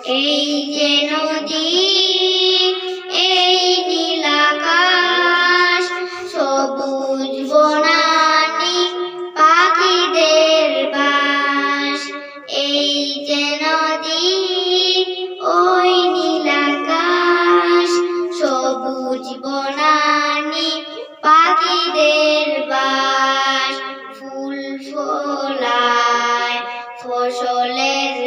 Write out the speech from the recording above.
এই যে নদী, এই নীল আকাশ, সবুজ বনানী পাখিদের বাস। এই যে নদী, ওই নীল আকাশ, সবুজ বনানী পাখিদের বাস। ফুল ফলায় ফসলের